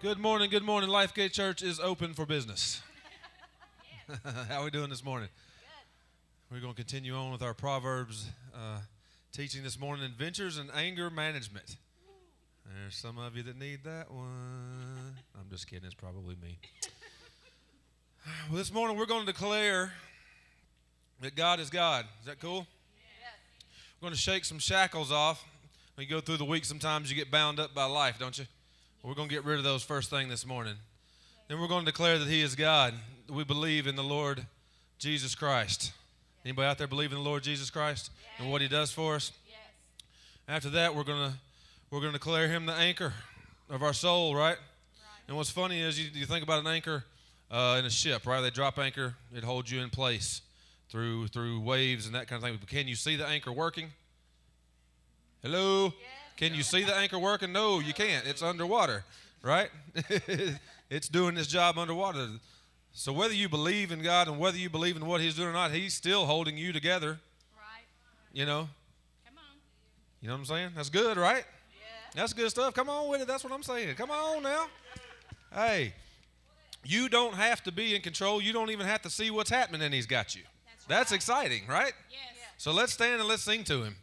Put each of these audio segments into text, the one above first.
Good morning, good morning. Lifegate Church is open for business. How are we doing this morning? Good. We're going to continue on with our Proverbs teaching this morning, Adventures in Anger Management. There's some of you that need that one. I'm just kidding, it's probably me. Well, this morning we're going to declare that God is God. Is that cool? Yes. We're going to shake some shackles off. When you go through the week, sometimes you get bound up by life, don't you? We're going to get rid of those first thing this morning. Then we're going to declare that He is God. We believe in the Lord Jesus Christ. Anybody out there believe in the Lord Jesus Christ and what He does for us? Yes. After that, we're going to declare Him the anchor of our soul, right? And what's funny is you think about an anchor in a ship, right? They drop anchor, it holds you in place through waves and that kind of thing. But can you see the anchor working? Hello? Yes. Can you see the anchor working? No, you can't. It's underwater, right? It's doing its job underwater. So whether you believe in God and whether you believe in what He's doing or not, He's still holding you together. Right. You know? Come on. You know what I'm saying? That's good, right? Yeah. That's good stuff. Come on with it. That's what I'm saying. Come on now. Hey, you don't have to be in control. You don't even have to see what's happening, and He's got you. That's exciting, right? Yes. So let's stand and let's sing to Him.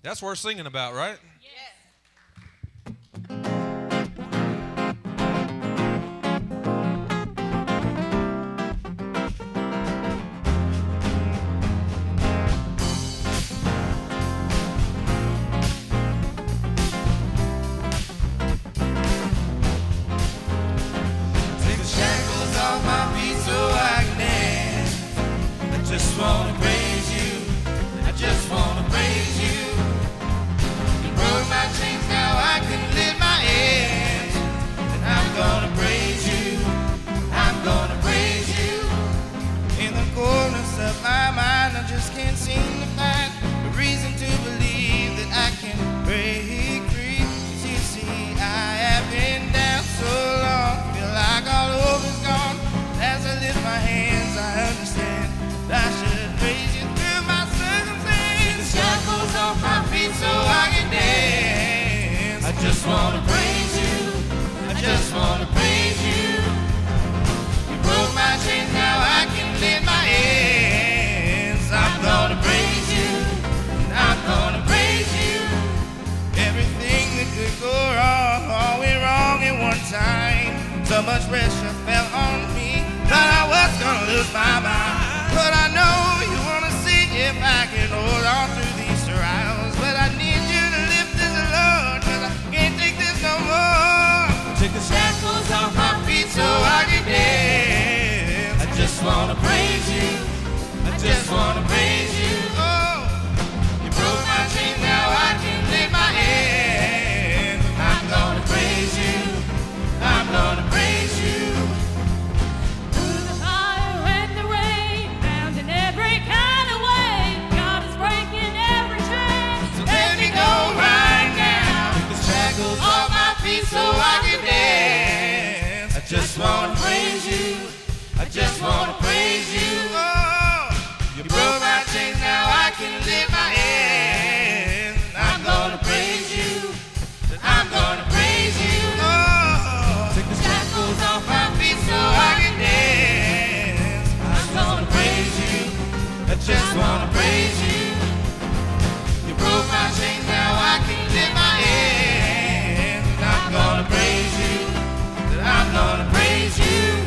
That's worth singing about, right? Yes. Take the shackles off my feet so I can dance. I just want to praise You. I just want to praise You. My chains now I can lift my hands, and I'm gonna praise You. I'm gonna praise You. In the corners of my mind, I just can't seem to find a reason to believe that I can break free. 'Cause you see, I have been down so long, feel like all hope is gone. As I lift my hands, I understand that I should praise You through my circumstance. The shackles off my feet so I can dance. I just want to praise You. I just want to praise You. You broke my chains, now I can lift my hands. I'm gonna praise You. I'm gonna praise You. Everything that could go wrong, all went wrong at one time. So much pressure fell on me, thought I was gonna lose my mind. But I know You wanna see if I can hold on through these trials. But I need You to lift this load, 'cause I can't take this no more. Take the shackles off my feet so I can dance. I just wanna praise You. I just wanna praise You. Oh, You broke my chains, now I can lift my hands. I'm gonna praise You. I'm gonna praise You. Through the fire and the rain, found in every kind of way, God is breaking every chain. So let me go right now. Take the shackles off my feet so I can dance. I just wanna praise You. I just wanna praise You. Oh, You broke my chains, now I can lift my hands. I'm gonna praise You. I'm gonna praise You. Oh, take the shackles off my feet so I can dance. I'm gonna praise You. I just wanna praise You. You broke my chains, now I can lift my hands. I'm gonna praise You. I'm gonna praise You.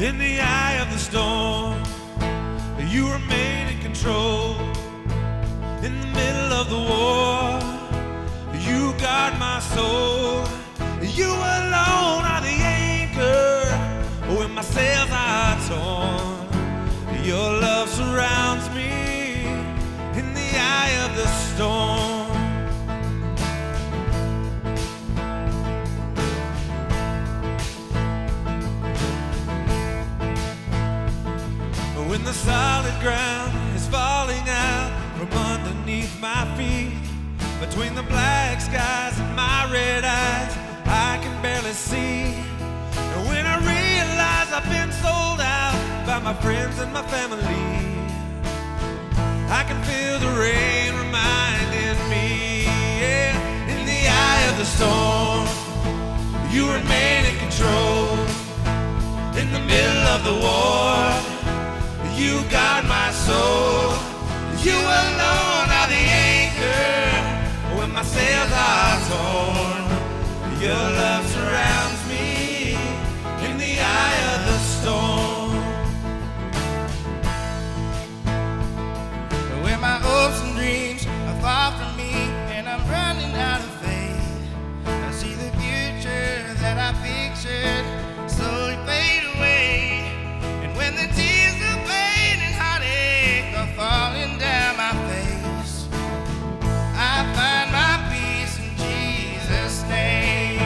In the eye of the storm, you remain in control. In the middle of the war, you guard my soul. You alone are the anchor when my sails are torn. Your love surrounds me in the eye of the storm. When the solid ground is falling out from underneath my feet, between the black skies and my red eyes, I can barely see. And when I realize I've been sold out by my friends and my family, I can feel the rain reminding me, yeah. In the eye of the storm, you remain in control. In the middle of the war, you guard my soul. You alone are the anchor when my sails are torn. Your love surrounds me in the eye of the storm. When my hopes and dreams are far from me and I'm running out of faith, I see the future that I pictured slowly fade away. And when the tears of pain and heartache are falling down my face, I find my peace in Jesus' name.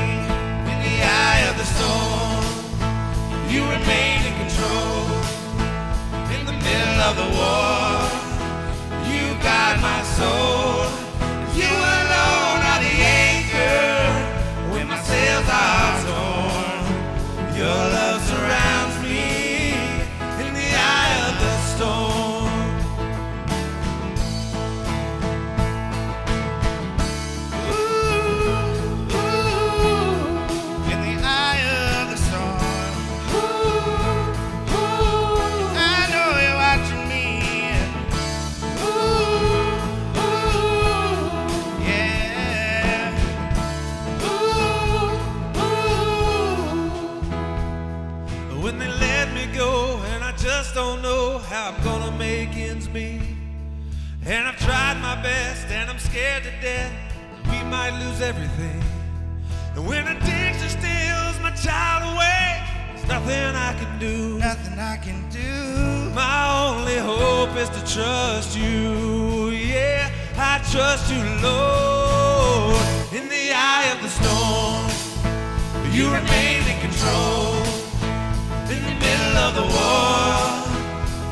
In the eye of the storm, you remain in control. In the middle of the war, you guide my soul. You alone are the anchor when my sails are torn. Your love surrounds me in the eye of the storm. Ooh, ooh, in the eye of the storm. Ooh, ooh, I know you're watching me. Ooh, ooh, yeah. Ooh, ooh. When they let me go and I just don't know how I'm gonna make ends meet, and I've tried my best and I'm scared to death that we might lose everything. And when addiction steals my child away, there's nothing I can do. Nothing I can do. My only hope is to trust you. Yeah, I trust you, Lord. In the eye of the storm, you remain in control. In the middle of the war,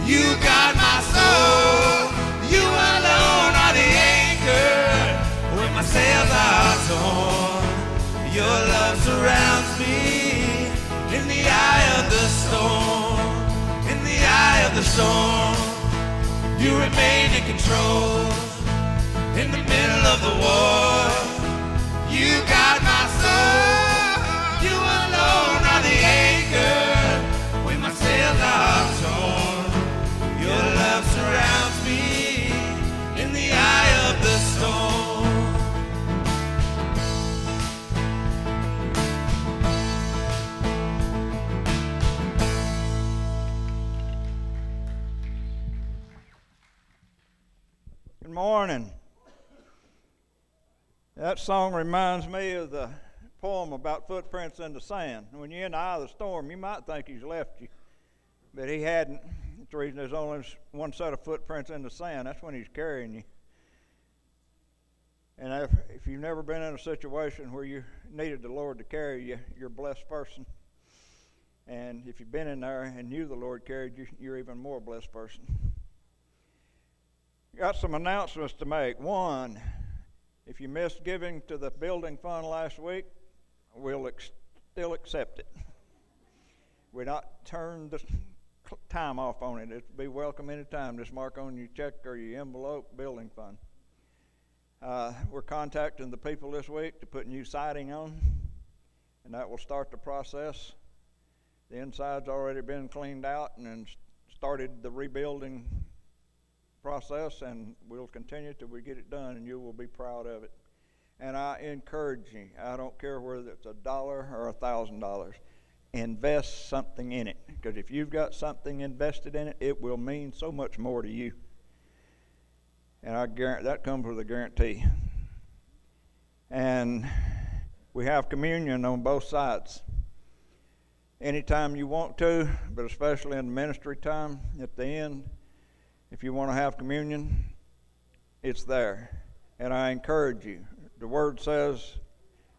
you guard my soul. You alone are the anchor when my sails are torn. Your love surrounds me in the eye of the storm. In the eye of the storm, you remain in control. In the middle of the war, you guard my soul. You alone are the anchor when my sails are torn. Your love surrounds me in the eye of the storm. Good morning. That song reminds me of the poem about footprints in the sand. When you're in the eye of the storm, you might think he's left you, but he hadn't. That's the reason there's only one set of footprints in the sand. That's when he's carrying you. And if you've never been in a situation where you needed the Lord to carry you, you're a blessed person. And if you've been in there and knew the Lord carried you, you're even more a blessed person. Got some announcements to make. One, if you missed giving to the building fund last week, we'll still accept it. We're not turned the time off on it. It'll be welcome anytime. Just mark on your check or your envelope, building fund. We're contacting the people this week to put new siding on, and that will start the process. The inside's already been cleaned out and started the rebuilding process, and we'll continue till we get it done, and you will be proud of it. And I encourage you, I don't care whether it's $1 or $1,000, invest something in it. Because if you've got something invested in it, it will mean so much more to you. And I guarantee that comes with a guarantee. And we have communion on both sides. Anytime you want to, but especially in ministry time at the end, if you want to have communion, it's there. And I encourage you. The Word says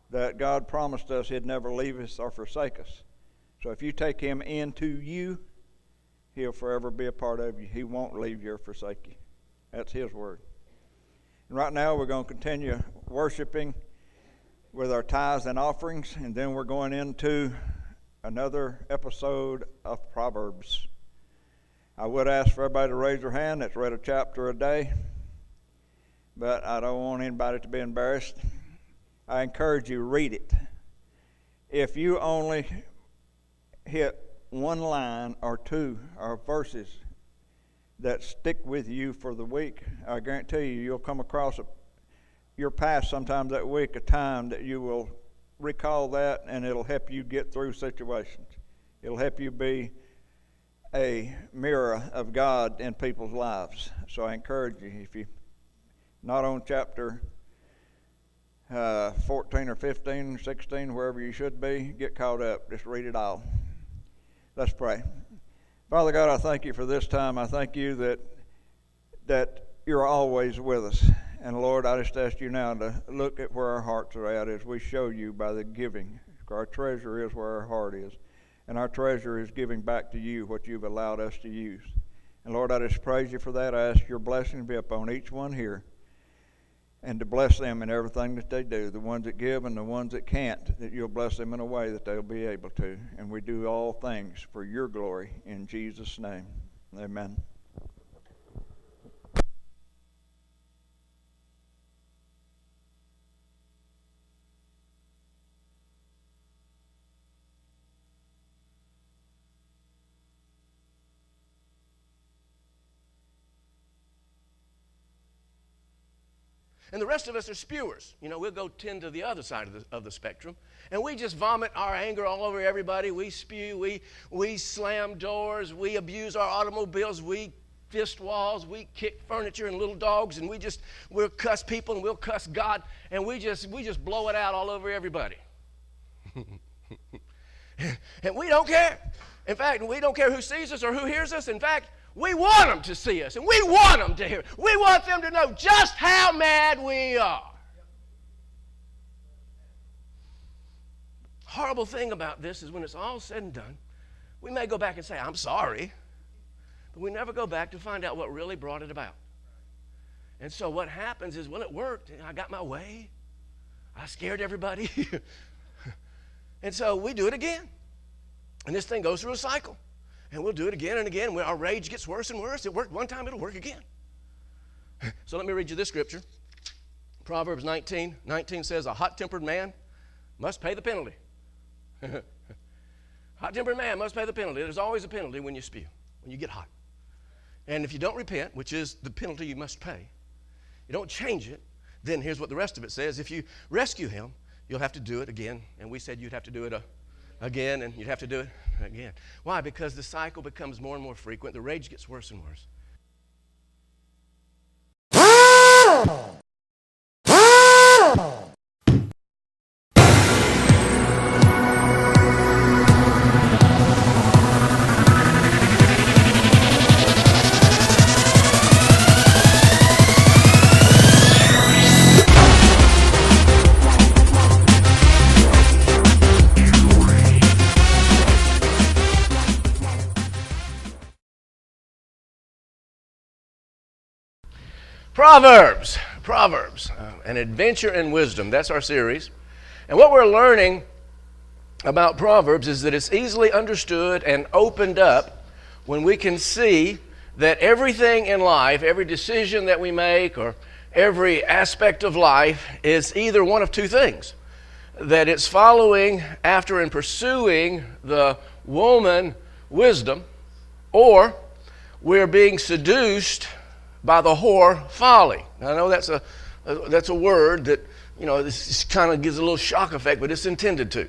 that God promised us He'd never leave us or forsake us. So if you take Him into you, He'll forever be a part of you. He won't leave you or forsake you. That's His Word. And right now we're going to continue worshiping with our tithes and offerings, and then we're going into another episode of Proverbs. I would ask for everybody to raise their hand that's read a chapter a day, but I don't want anybody to be embarrassed. I encourage you, read it. If you only hit one line or two or verses that stick with you for the week, I guarantee you'll come across your past sometimes that week, a time that you will recall that, and it'll help you get through situations. It'll help you be a mirror of God in people's lives. So I encourage you, if you're not on chapter 14 or 15 or 16, wherever you should be, get caught up. Just read it all. Let's pray. Father God, I thank you for this time. I thank you that you're always with us. And Lord, I just ask you now to look at where our hearts are at as we show you by the giving. Our treasure is where our heart is. And our treasure is giving back to you what you've allowed us to use. And Lord, I just praise you for that. I ask your blessing to be upon each one here, and to bless them in everything that they do, the ones that give and the ones that can't, that you'll bless them in a way that they'll be able to. And we do all things for your glory in Jesus' name. Amen. And the rest of us are spewers. You know, we'll go tend to the other side of the spectrum. And we just vomit our anger all over everybody. We spew. We slam doors. We abuse our automobiles. We fist walls. We kick furniture and little dogs. And we'll cuss people and we'll cuss God. And we just blow it out all over everybody. And we don't care. In fact, we don't care who sees us or who hears us. In fact, we want them to see us, and we want them to hear. We want them to know just how mad we are. Horrible thing about this is when it's all said and done, we may go back and say, I'm sorry, but we never go back to find out what really brought it about. And so what happens is, well, it worked. I got my way. I scared everybody. And so we do it again. And this thing goes through a cycle. And we'll do it again and again. Our rage gets worse and worse. It worked one time, it'll work again. So let me read you this scripture. Proverbs 19 says, a hot-tempered man must pay the penalty. Hot-tempered man must pay the penalty. There's always a penalty when you spew, when you get hot. And if you don't repent, which is the penalty you must pay, you don't change it, then here's what the rest of it says. If you rescue him, you'll have to do it again. And we said you'd have to do it again, and you'd have to do it again. Why? Because the cycle becomes more and more frequent. The rage gets worse and worse. Proverbs, an adventure in wisdom. That's our series. And what we're learning about Proverbs is that it's easily understood and opened up when we can see that everything in life, every decision that we make or every aspect of life is either one of two things. That it's following after and pursuing the woman wisdom, or we're being seduced by the whore folly. Now, I know that's a word that, you know, this kind of gives a little shock effect, but it's intended to.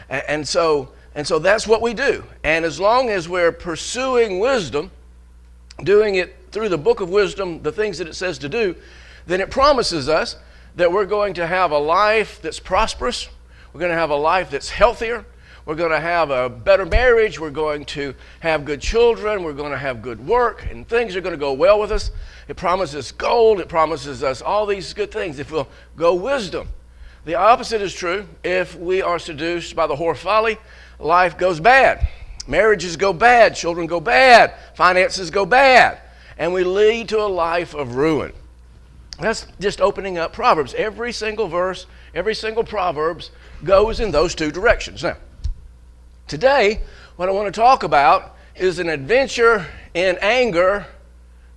And so And so that's what we do. And as long as we're pursuing wisdom, doing it through the book of wisdom, the things that it says to do, then it promises us that we're going to have a life that's prosperous. We're going to have a life that's healthier. We're going to have a better marriage. We're going to have good children. We're going to have good work, and things are going to go well with us. It promises gold. It promises us all these good things if we'll go wisdom. The opposite is true. If we are seduced by the whore folly, life goes bad. Marriages go bad. Children go bad. Finances go bad. And we lead to a life of ruin. That's just opening up Proverbs. Every single verse, every single Proverbs goes in those two directions. Now, today, what I want to talk about is an adventure in anger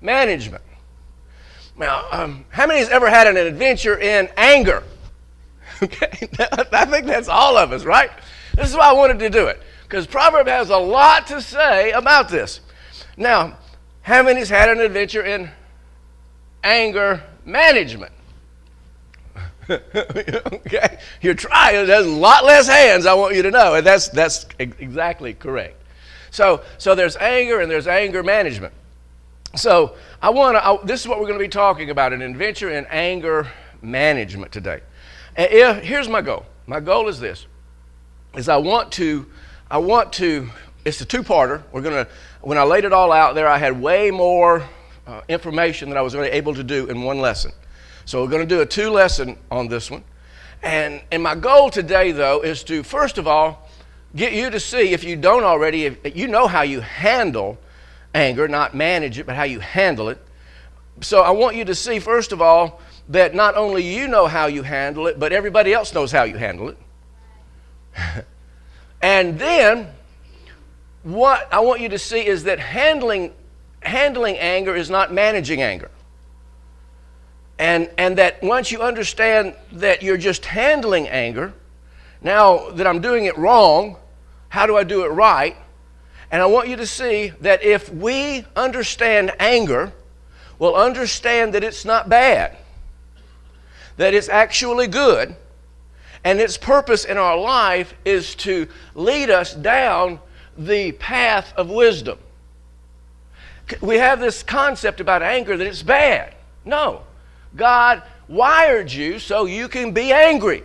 management. Now, how many has ever had an adventure in anger? Okay, I think that's all of us, right? This is why I wanted to do it, because Proverbs has a lot to say about this. Now, how many has had an adventure in anger management? Okay, you're trying. There's a lot less hands, I want you to know, and that's exactly correct. So there's anger and there's anger management. So this is what we're going to be talking about, an adventure in anger management today. And here's my goal. My goal is this: I want to. It's a two-parter. When I laid it all out there, I had way more information than I was really able to do in one lesson. So we're going to do a 2-lesson on this one. And my goal today, though, is to, first of all, get you to see, if you don't already, if you know how you handle anger, not manage it, but how you handle it. So I want you to see, first of all, that not only you know how you handle it, but everybody else knows how you handle it. And then what I want you to see is that handling anger is not managing anger. And that once you understand that you're just handling anger, now that I'm doing it wrong, how do I do it right? And I want you to see that if we understand anger, we'll understand that it's not bad, that it's actually good, and its purpose in our life is to lead us down the path of wisdom. We have this concept about anger that it's bad. No. God wired you so you can be angry,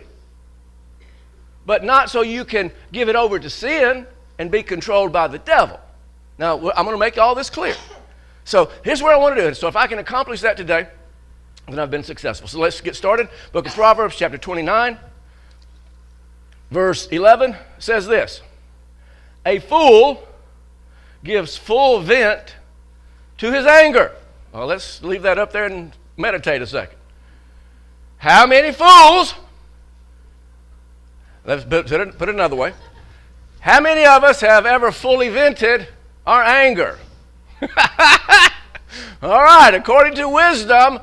but not so you can give it over to sin and be controlled by the devil. Now, I'm going to make all this clear. So here's where I want to do it. So if I can accomplish that today, then I've been successful. So let's get started. Book of Proverbs, chapter 29, verse 11 says this: a fool gives full vent to his anger. Well, let's leave that up there and meditate a second. How many fools, let's put it another way, how many of us have ever fully vented our anger? All right, according to wisdom,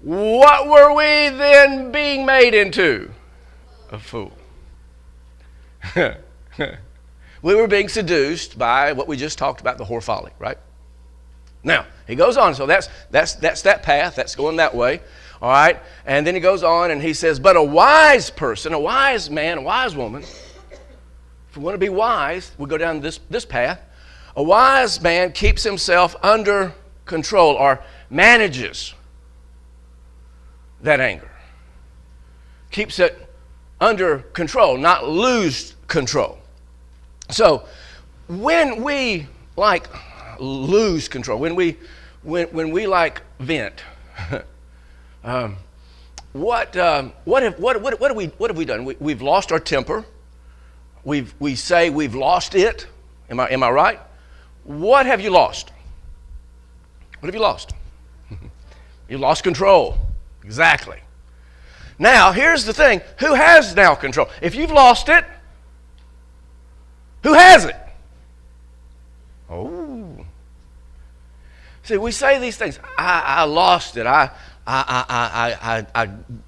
what were we then being made into? A fool. We were being seduced by what we just talked about, the whore folly, right? Now, he goes on, so that's that path, that's going that way, all right? And then he goes on and he says, but a wise person, a wise man, a wise woman, if we want to be wise, we go down this path. A wise man keeps himself under control or manages that anger. Keeps it under control, not lose control. So when we lose control, when we vent, what have we done? We've lost our temper. We say we've lost it. Am I right? What have you lost? What have you lost? You lost control. Exactly. Now, here's the thing. Who has now control? If you've lost it, who has it? Oh. See, we say these things. I lost it. I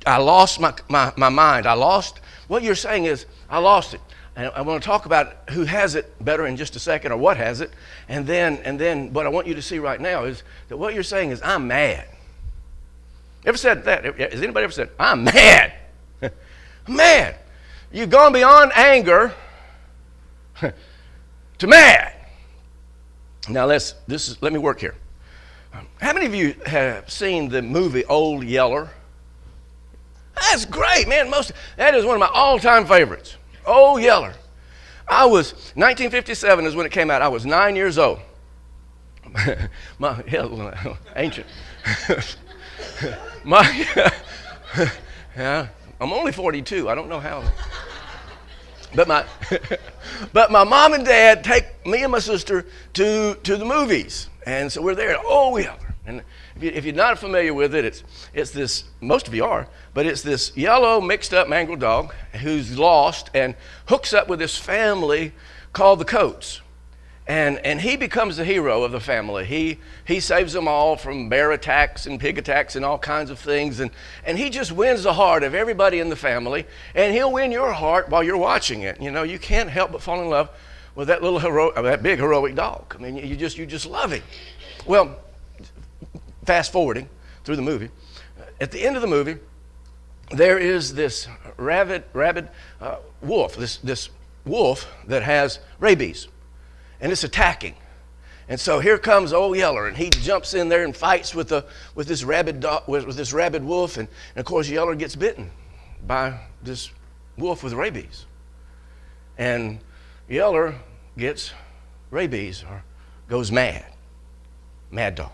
lost my mind. I lost. What you're saying is, I lost it. And I want to talk about who has it better in just a second, or what has it. And then what I want you to see right now is that what you're saying is, I'm mad. Ever said that? Has anybody ever said, I'm mad? I'm mad. You've gone beyond anger to mad. Now let me work here. How many of you have seen the movie Old Yeller? That's great, man. That is one of my all-time favorites. Old Yeller. 1957 is when it came out. I was 9 years old. Ancient. Yeah, I'm only 42. I don't know how. But my mom and dad take me and my sister to the movies, and so we're there. Oh, yeah. And if you're not familiar with it, it's this. Most of you are, but it's this yellow, mixed-up, mangled dog who's lost and hooks up with this family called the Coats, and he becomes the hero of the family. He saves them all from bear attacks and pig attacks and all kinds of things, and he just wins the heart of everybody in the family, and he'll win your heart while you're watching it. You know, you can't help but fall in love with that that big heroic dog. I mean, you just love him. Well, fast forwarding through the movie, at the end of the movie, there is this rabid wolf, this wolf that has rabies, and it's attacking. And so here comes Old Yeller, and he jumps in there and fights with this rabid wolf, and of course Yeller gets bitten by this wolf with rabies, and Yeller gets rabies or goes mad dog,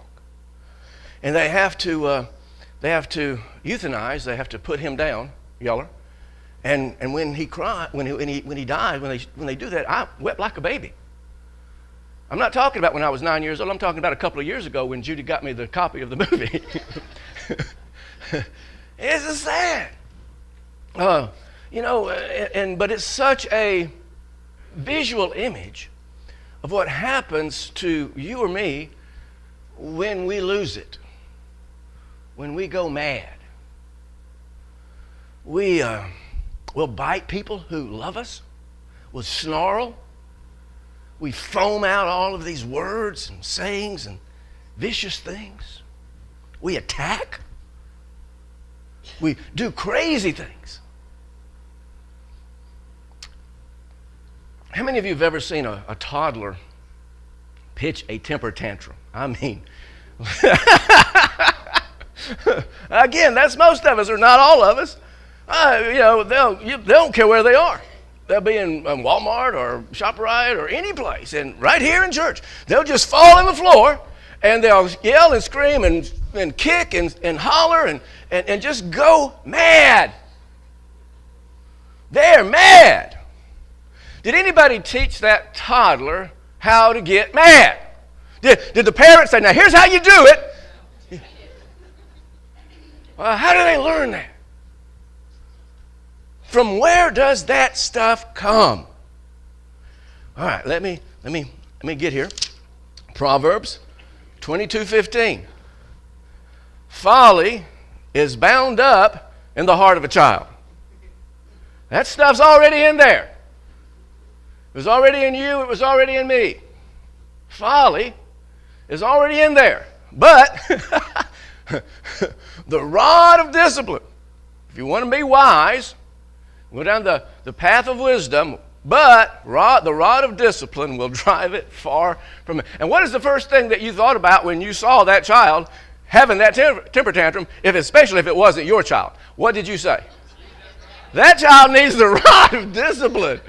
and they have to euthanize. They have to put him down, Yeller, and when he died, when they do that, I wept like a baby. I'm not talking about when I was 9 years old. I'm talking about a couple of years ago when Judy got me the copy of the movie. It's just sad. But it's such a visual image of what happens to you or me when we lose it, when we go mad. We'll bite people who love us. We'll snarl. We foam out all of these words and sayings and vicious things. We attack. We do crazy things. How many of you have ever seen a toddler pitch a temper tantrum? I mean, again, that's most of us, or not all of us. They don't care where they are. They'll be in Walmart or ShopRite or any place, and right here in church, they'll just fall on the floor, and they'll yell and scream and kick and holler and just go mad. They're mad. Did anybody teach that toddler how to get mad? Did the parents say, now here's how you do it? How do they learn that? From where does that stuff come? All right, let me get here. Proverbs 22:15. Folly is bound up in the heart of a child. That stuff's already in there. It was already in you, it was already in me. Folly is already in there. But the rod of discipline, if you want to be wise, go down the path of wisdom, but the rod of discipline will drive it far from it. And what is the first thing that you thought about when you saw that child having that temper tantrum, especially if it wasn't your child? What did you say? That child needs the rod of discipline.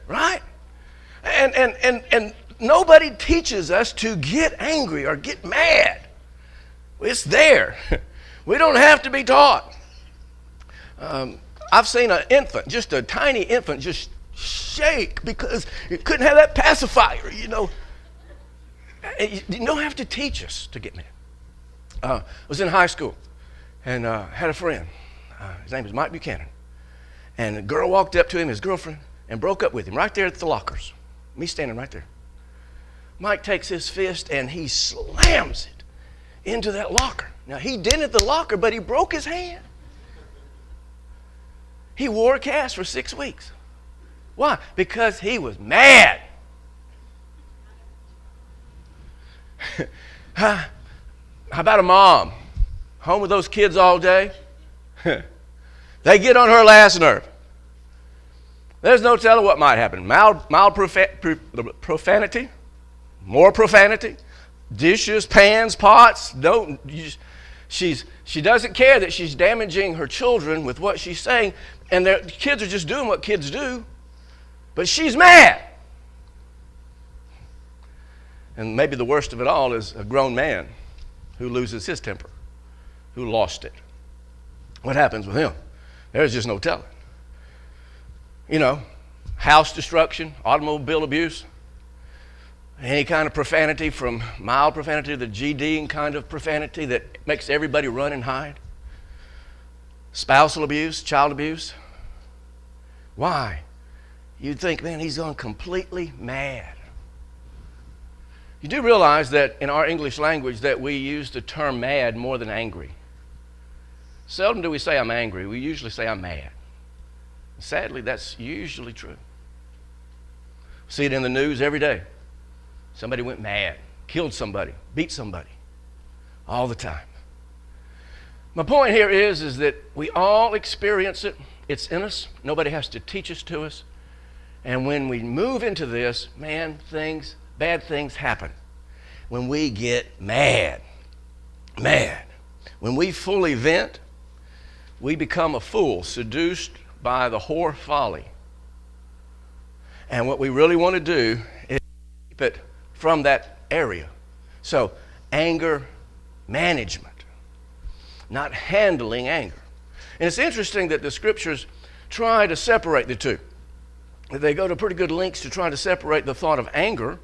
Right? And nobody teaches us to get angry or get mad. It's there. We don't have to be taught. I've seen an infant, just a tiny infant, just shake because it couldn't have that pacifier, you know. You don't have to teach us to get mad. I was in high school and had a friend. His name was Mike Buchanan. And a girl walked up to him, his girlfriend, and broke up with him right there at the lockers. Me standing right there. Mike takes his fist and he slams it into that locker. Now, he dented the locker, but he broke his hand. He wore a cast for 6 weeks. Why? Because he was mad. How about a mom? Home with those kids all day? They get on her last nerve. There's no telling what might happen. Mild profanity, more profanity, dishes, pans, pots. She doesn't care that she's damaging her children with what she's saying, and the kids are just doing what kids do, but she's mad. And maybe the worst of it all is a grown man who loses his temper, who lost it. What happens with him? There's just no telling. You know, house destruction, automobile abuse, any kind of profanity, from mild profanity to the GD kind of profanity that makes everybody run and hide. Spousal abuse, child abuse. Why? You'd think, man, he's gone completely mad. You do realize that in our English language that we use the term mad more than angry. Seldom do we say I'm angry. We usually say I'm mad. Sadly, that's usually true. See it in the news every day. Somebody went mad, killed somebody, beat somebody, all the time. My point here is that we all experience it. It's in us. Nobody has to teach us to us. And when we move into this, man, bad things happen. When we get mad. When we fully vent, we become a fool, seduced by the whore folly. And what we really want to do is keep it from that area. So, anger management, not handling anger. And it's interesting that the scriptures try to separate the two. They go to pretty good lengths to try to separate the thought of anger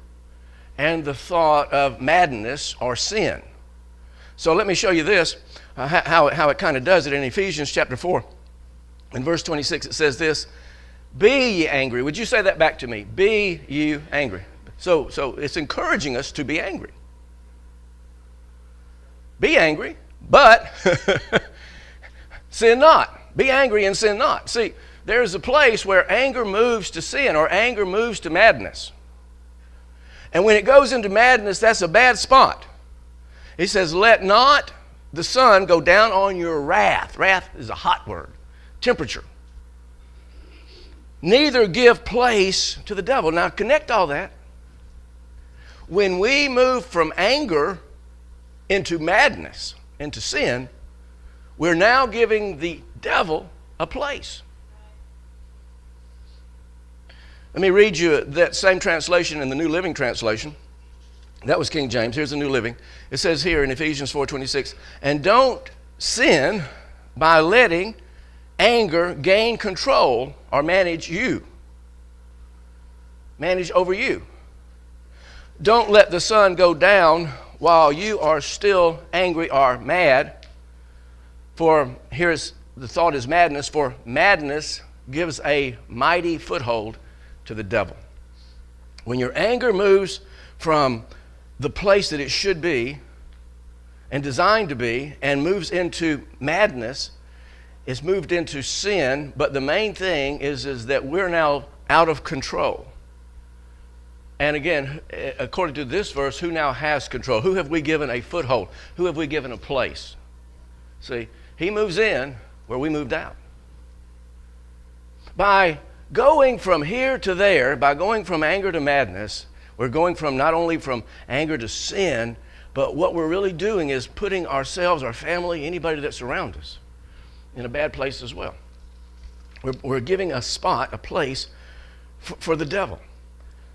and the thought of madness or sin. So let me show you this, how it kind of does it in Ephesians chapter 4. In verse 26 it says this, be ye angry. Would you say that back to me? Be you angry. So it's encouraging us to be angry. Be angry, but sin not. Be angry and sin not. See, there's a place where anger moves to sin or anger moves to madness. And when it goes into madness, that's a bad spot. He says, let not the sun go down on your wrath. Wrath is a hot word. Temperature. Neither give place to the devil. Now connect all that. When we move from anger into madness, into sin, we're now giving the devil a place. Let me read you that same translation in the New Living Translation. That was King James. Here's the New Living. It says here in Ephesians 4:26, and don't sin by letting anger gain control or manage you. Manage over you. Don't let the sun go down while you are still angry or mad. For here's the thought is madness, for madness gives a mighty foothold to the devil. When your anger moves from the place that it should be and designed to be and moves into madness, it's moved into sin, but the main thing is that we're now out of control. And again, according to this verse, who now has control? Who have we given a foothold? Who have we given a place? See, he moves in where we moved out. By going from here to there, by going from anger to madness, we're going from not only from anger to sin, but what we're really doing is putting ourselves, our family, anybody that's around us, in a bad place as well. We're giving a spot, a place for the devil.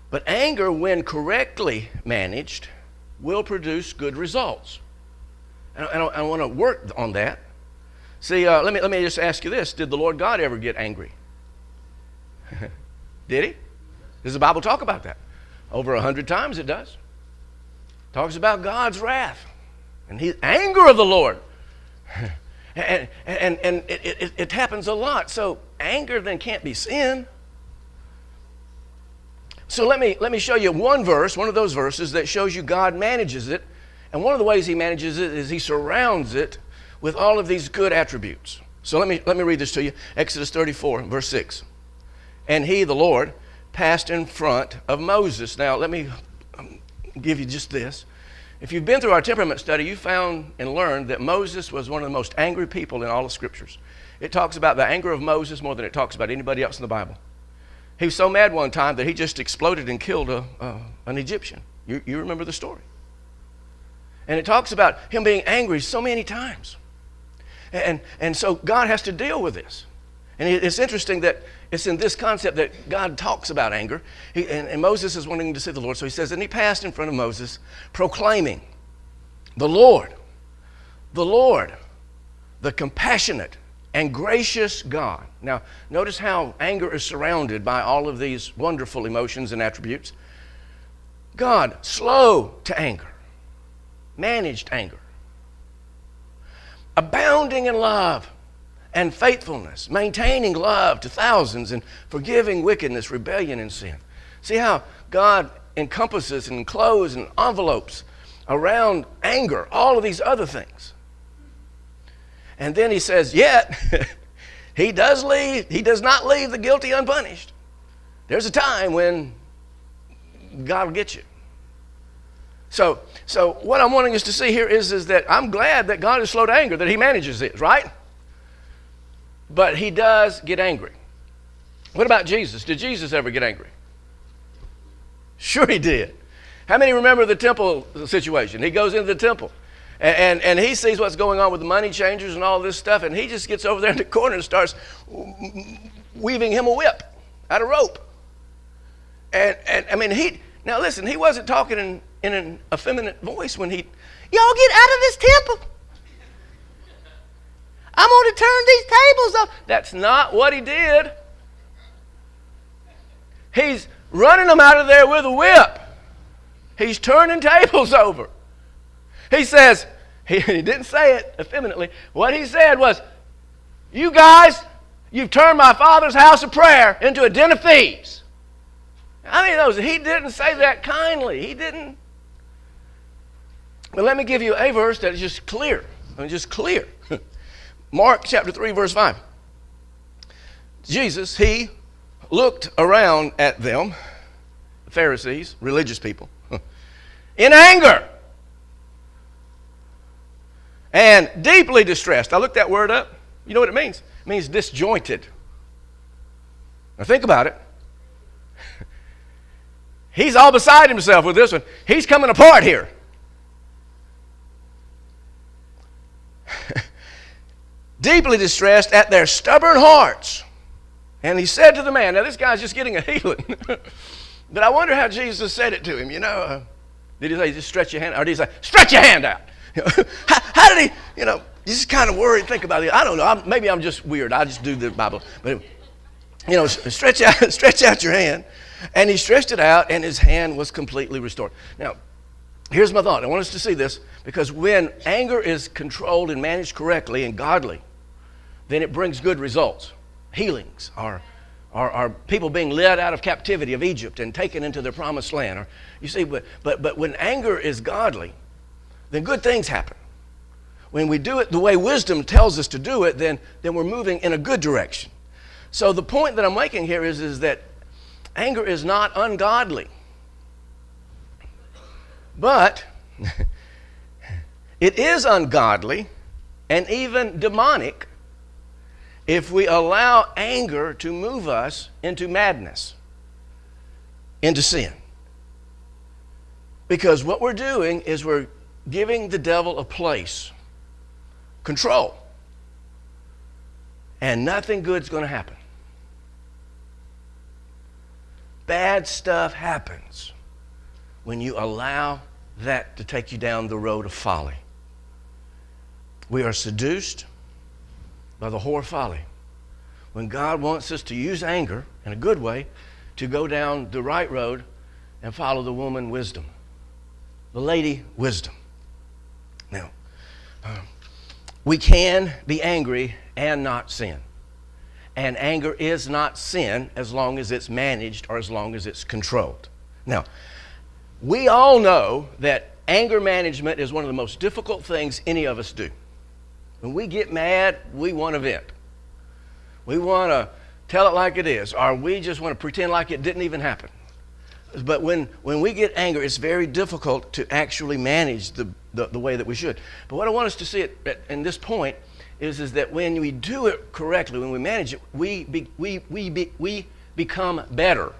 But anger, when correctly managed, will produce good results. And I want to work on that. See, let me just ask you this. Did the Lord God ever get angry? Did he? Does the Bible talk about that? Over 100 times it does. Talks about God's wrath and the anger of the Lord. and it happens a lot. So anger then can't be sin. So let me show you one verse, one of those verses that shows you God manages it. And one of the ways he manages it is he surrounds it with all of these good attributes. So let me read this to you. Exodus 34, verse 6. And he, the Lord, passed in front of Moses. Now let me give you just this. If you've been through our temperament study, you found and learned that Moses was one of the most angry people in all the scriptures. It talks about the anger of Moses more than it talks about anybody else in the Bible. He was so mad one time that he just exploded and killed an Egyptian. You remember the story. And it talks about him being angry so many times. And so God has to deal with this. And it's interesting that it's in this concept that God talks about anger. And Moses is wanting to see the Lord. So he says, and he passed in front of Moses, proclaiming, the Lord, the compassionate and gracious God. Now, notice how anger is surrounded by all of these wonderful emotions and attributes. God, slow to anger, managed anger, abounding in love and faithfulness, maintaining love to thousands, and forgiving wickedness, rebellion, and sin. See how God encompasses and encloses and envelopes around anger, all of these other things. And then he says, yet he does not leave the guilty unpunished. There's a time when God will get you. So what I'm wanting us to see here is that I'm glad that God is slow to anger, that he manages it, right? But he does get angry. What about Jesus? Did Jesus ever get angry? Sure he did. How many remember the temple situation? He goes into the temple. And he sees what's going on with the money changers and all this stuff, and he just gets over there in the corner and starts weaving him a whip out of rope. And I mean, now listen, he wasn't talking in an effeminate voice when y'all get out of this temple. I'm going to turn these tables up. That's not what he did. He's running them out of there with a whip. He's turning tables over. He says, he didn't say it effeminately. What he said was, you guys, you've turned my father's house of prayer into a den of thieves. I mean, he didn't say that kindly. He didn't. But let me give you a verse that is just clear. Mark chapter 3, verse 5. Jesus, he looked around at them, the Pharisees, religious people, in anger. And deeply distressed. I looked that word up. You know what it means? It means disjointed. Now think about it. He's all beside himself with this one. He's coming apart here. Deeply distressed at their stubborn hearts. And he said to the man, now this guy's just getting a healing. But I wonder how Jesus said it to him, Did he say, just stretch your hand out? Or did he say, stretch your hand out? How did he, you just kind of worried, think about it. I don't know. Maybe I'm just weird. I just do the Bible. But, stretch out your hand. And he stretched it out, and his hand was completely restored. Now, here's my thought. I want us to see this, because when anger is controlled and managed correctly and godly, then it brings good results. Healings are people being led out of captivity of Egypt and taken into their promised land. You see, but when anger is godly, then good things happen. When we do it the way wisdom tells us to do it, then we're moving in a good direction. So the point that I'm making here is that anger is not ungodly. But it is ungodly and even demonic if we allow anger to move us into madness, into sin. Because what we're doing is we're giving the devil a place, control, and nothing good's going to happen. Bad stuff happens when you allow that to take you down the road of folly. We are seduced by the whore folly. When God wants us to use anger in a good way to go down the right road and follow the woman wisdom, the lady wisdom. Now, we can be angry and not sin. And anger is not sin as long as it's managed or as long as it's controlled. Now, we all know that anger management is one of the most difficult things any of us do. When we get mad, we want to vent. We want to tell it like it is, or we just want to pretend like it didn't even happen. But when we get angry, it's very difficult to actually manage the way that we should. But what I want us to see in this point is that when we do it correctly, when we manage it, we become better.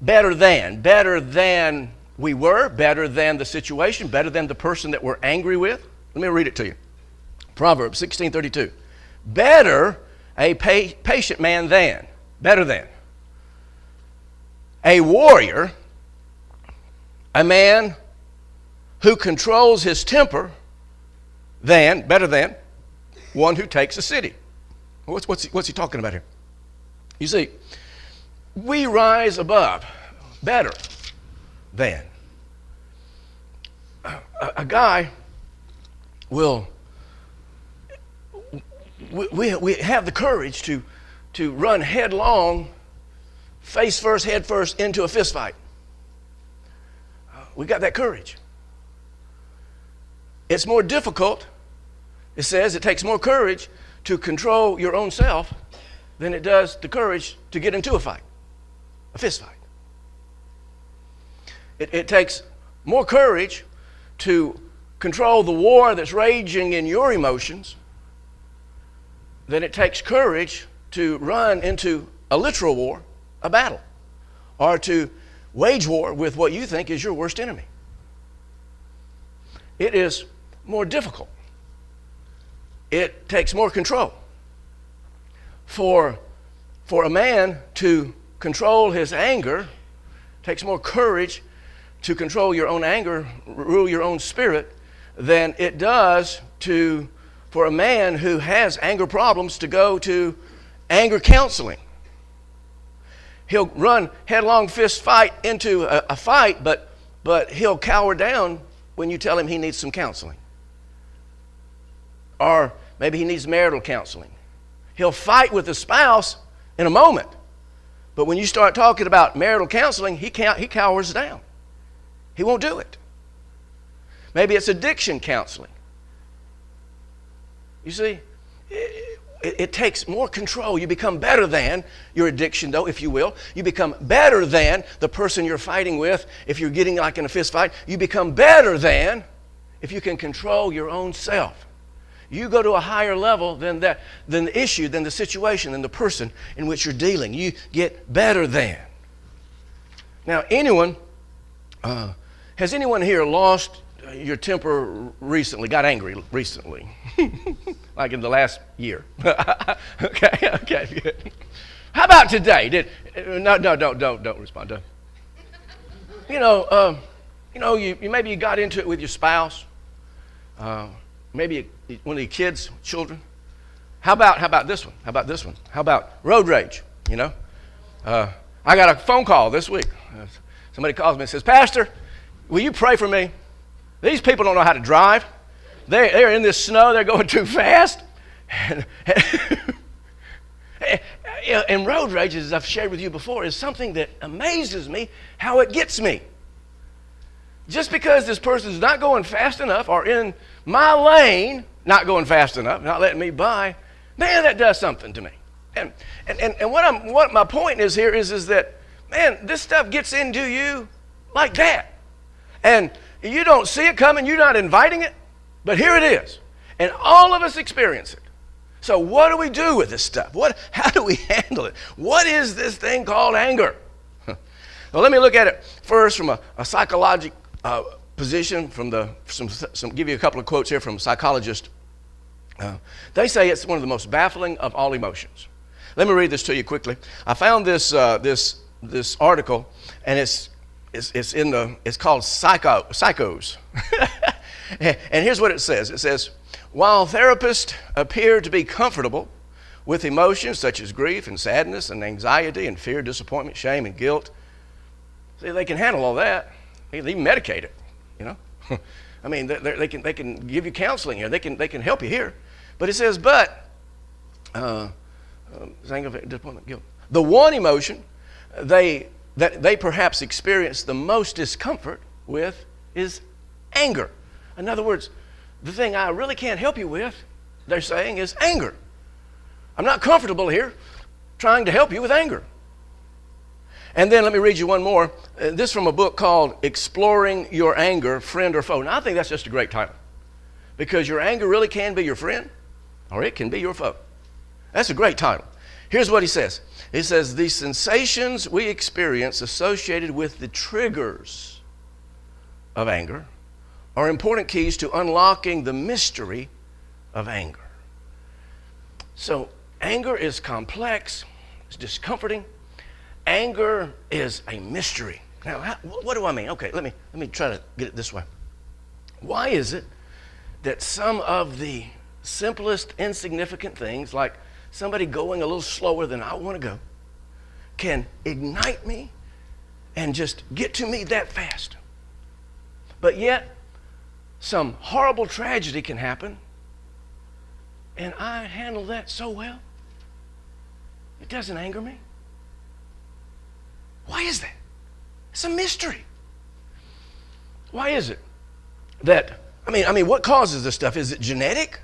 Better than we were, better than the situation, better than the person that we're angry with. Let me read it to you. Proverbs 16:32. Better a patient man than, better than, a warrior, a man who controls his temper, than, better than, one who takes a city. What's he talking about here? You see, we rise above, better than. A guy will, we have the courage to run headlong, face first, head first, into a fist fight. We got that courage. It's more difficult, it says, it takes more courage to control your own self than it does the courage to get into a fight, a fist fight. It takes more courage to control the war that's raging in your emotions than it takes courage to run into a literal war, a battle, or to wage war with what you think is your worst enemy. It is more difficult. It takes more control for a man to control his anger. It takes more courage to control your own anger, rule your own spirit, than it does for a man who has anger problems to go to anger counseling. He'll run headlong fist fight into a fight, but he'll cower down when you tell him he needs some counseling. Or maybe he needs marital counseling. He'll fight with the spouse in a moment, but when you start talking about marital counseling, he cowers down. He won't do it. Maybe it's addiction counseling. You see, it takes more control. You become better than your addiction, though, if you will. You become better than the person you're fighting with. If you're getting like in a fist fight, you become better than if you can control your own self. You go to a higher level than the issue, than the situation, than the person in which you're dealing. You get better than. Now, has anyone here lost your temper recently, got angry recently? Like in the last year? Okay, good. How about today? No, don't respond. Don't. You maybe you got into it with your spouse. Maybe one of your kids, children. How about this one? How about road rage? I got a phone call this week. Somebody calls me and says, "Pastor, will you pray for me? These people don't know how to drive. They're in this snow. They're going too fast." And road rage, as I've shared with you before, is something that amazes me how it gets me. Just because this person's not going fast enough, or in my lane, not going fast enough, not letting me by, man, that does something to me. And what my point is here is that, man, this stuff gets into you like that. And you don't see it coming, you're not inviting it, but here it is. And all of us experience it. So what do we do with this stuff? How do we handle it? What is this thing called anger? Well, let me look at it first from a psychological position, give you a couple of quotes here from psychologists. They say it's one of the most baffling of all emotions. Let me read this to you quickly. I found this article, and it's called Psychos. And here's what it says. It says, while therapists appear to be comfortable with emotions such as grief and sadness and anxiety and fear, disappointment, shame, and guilt, see, they can handle all that. They medicate it, I mean, they can give you counseling here. They can help you here. But it says, disappointment, guilt. The one emotion that they perhaps experience the most discomfort with is anger. In other words, the thing I really can't help you with, they're saying, is anger. I'm not comfortable here trying to help you with anger. And then let me read you one more. This from a book called Exploring Your Anger, Friend or Foe. Now, I think that's just a great title, because your anger really can be your friend or it can be your foe. That's a great title. Here's what he says. He says, the sensations we experience associated with the triggers of anger are important keys to unlocking the mystery of anger. So anger is complex, it's discomforting. Anger is a mystery. Now, what do I mean? Okay, let me try to get it this way. Why is it that some of the simplest, insignificant things, like somebody going a little slower than I want to go, can ignite me and just get to me that fast? But yet, some horrible tragedy can happen, and I handle that so well, it doesn't anger me. Why is that? It's a mystery. Why is it that, I mean, what causes this stuff? Is it genetic?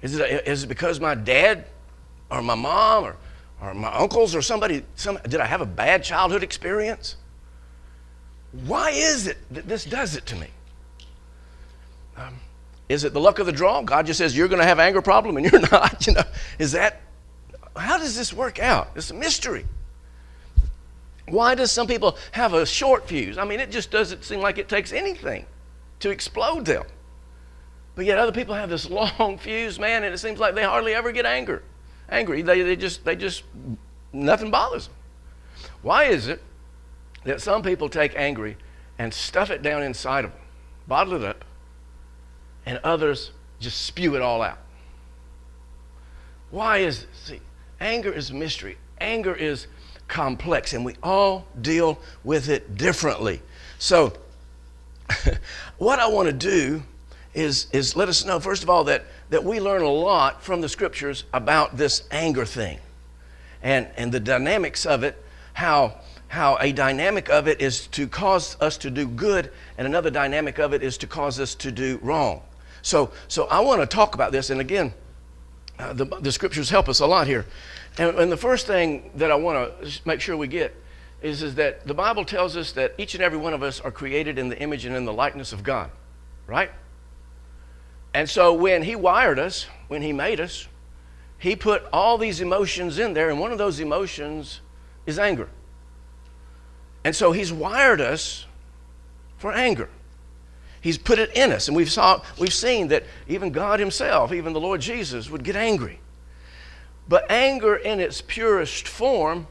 Is it because my dad or my mom or my uncles or somebody, did I have a bad childhood experience? Why is it that this does it to me? Is it the luck of the draw? God just says, you're going to have an anger problem and you're not, how does this work out? It's a mystery. Why does some people have a short fuse? I mean, it just doesn't seem like it takes anything to explode them. But yet other people have this long fuse, man, and it seems like they hardly ever get angry. They just, nothing bothers them. Why is it that some people take angry and stuff it down inside of them, bottle it up, and others just spew it all out? Why is it? See, anger is a mystery. Anger is complex, and we all deal with it differently. So what I want to do is let us know, first of all, that we learn a lot from the scriptures about this anger thing and the dynamics of it, how a dynamic of it is to cause us to do good, and another dynamic of it is to cause us to do wrong. So I want to talk about this, and again, the scriptures help us a lot here. And the first thing that I want to make sure we get is that the Bible tells us that each and every one of us are created in the image and in the likeness of God, right? And so when he wired us, when he made us, he put all these emotions in there, and one of those emotions is anger. And so he's wired us for anger. He's put it in us, and we've seen that even God himself, even the Lord Jesus, would get angry. But anger in its purest form